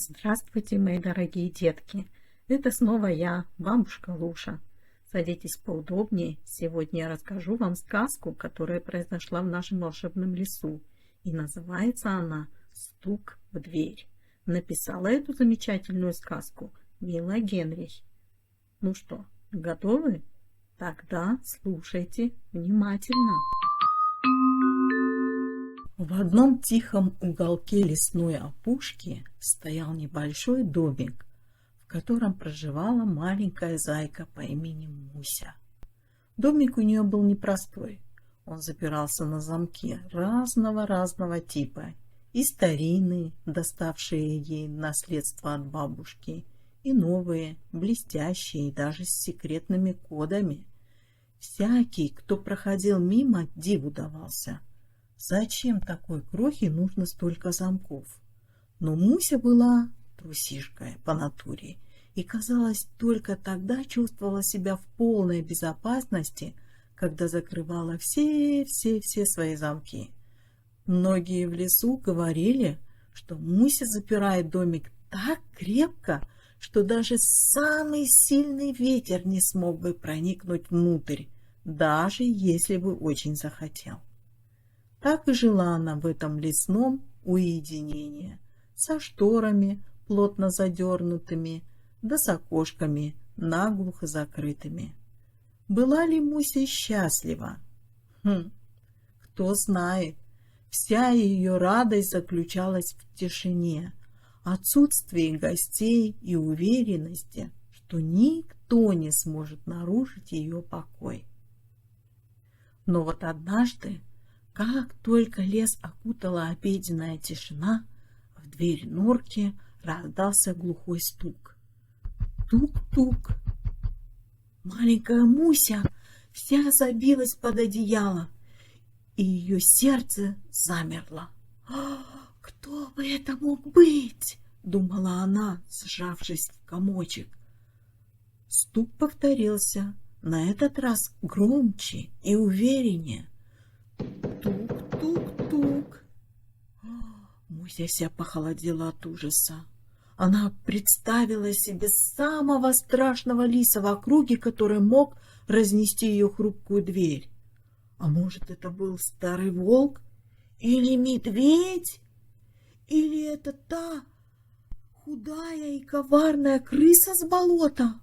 Здравствуйте, мои дорогие детки! Это снова я, бабушка Луша. Садитесь поудобнее. Сегодня я расскажу вам сказку, которая произошла в нашем волшебном лесу. И называется она «Стук в дверь». Написала эту замечательную сказку Мила Генрих. Ну что, готовы? Тогда слушайте внимательно. В одном тихом уголке лесной опушки стоял небольшой домик, в котором проживала маленькая зайка по имени Муся. Домик у нее был непростой. Он запирался на замки разного типа, и старинные, доставшие ей наследство от бабушки, и новые, блестящие и даже с секретными кодами. Всякий, кто проходил мимо, диву давался. Зачем такой крохе нужно столько замков? Но Муся была трусишкой по натуре и, казалось, только тогда чувствовала себя в полной безопасности, когда закрывала все свои замки. Многие в лесу говорили, что Муся запирает домик так крепко, что даже самый сильный ветер не смог бы проникнуть внутрь, даже если бы очень захотел. Так и жила она в этом лесном уединении, со шторами, плотно задернутыми, да с окошками, наглухо закрытыми. Была ли Муся счастлива? Кто знает. Вся ее радость заключалась в тишине, отсутствии гостей и уверенности, что никто не сможет нарушить ее покой. Но вот однажды, как только лес окутала обеденная тишина, в дверь норки раздался глухой стук. Тук-тук. Маленькая Муся вся забилась под одеяло, и ее сердце замерло. «Кто бы это мог быть?» — думала она, сжавшись в комочек. Стук повторился, на этот раз громче и увереннее. Тук-тук-тук. Муся вся похолодела от ужаса. Она представила себе самого страшного лиса в округе, который мог разнести ее хрупкую дверь. А может, это был старый волк? Или медведь? Или это та худая и коварная крыса с болота?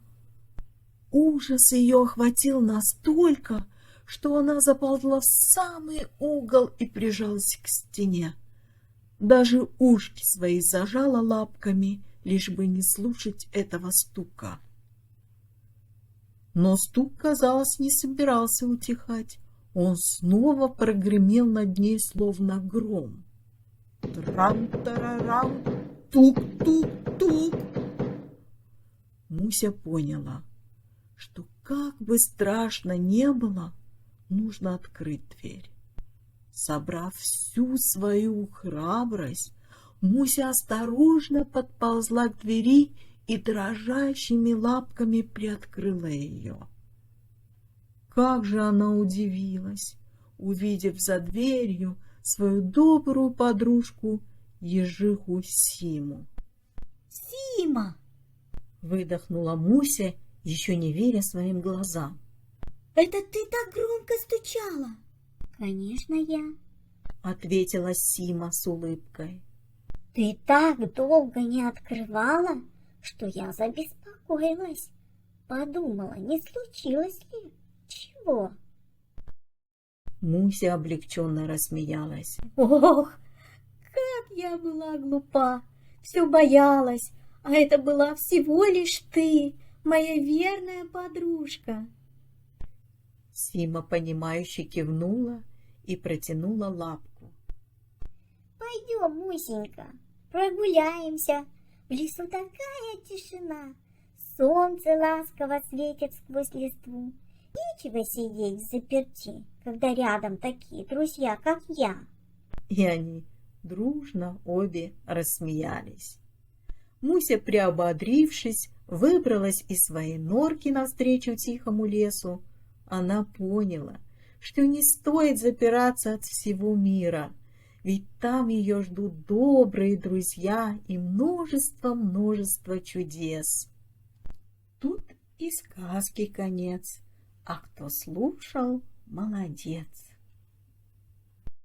Ужас ее охватил настолько, что она заползла в самый угол и прижалась к стене. Даже ушки свои зажала лапками, лишь бы не слушать этого стука. Но стук, казалось, не собирался утихать. Он снова прогремел над ней, словно гром. Трам-тарарам, тук-тук-тук. Муся поняла, что как бы страшно не было, нужно открыть дверь. Собрав всю свою храбрость, Муся осторожно подползла к двери и дрожащими лапками приоткрыла ее. Как же она удивилась, увидев за дверью свою добрую подружку ежиху Симу. «Сима!» — выдохнула Муся, еще не веря своим глазам. «Это ты так громко стучала?» «Конечно, я», — ответила Сима с улыбкой. «Ты так долго не открывала, что я забеспокоилась. Подумала, не случилось ли чего?» Муся облегченно рассмеялась. «Ох, как я была глупа! Все боялась, а это была всего лишь ты, моя верная подружка!» Сима, понимающе кивнула и протянула лапку. «Пойдем, Мусенька, прогуляемся. В лесу такая тишина. Солнце ласково светит сквозь листву. Нечего сидеть взаперти, когда рядом такие друзья, как я». И они дружно обе рассмеялись. Муся, приободрившись, выбралась из своей норки навстречу тихому лесу. Она поняла, что не стоит запираться от всего мира, ведь там ее ждут добрые друзья и множество чудес. Тут и сказки конец, а кто слушал, молодец.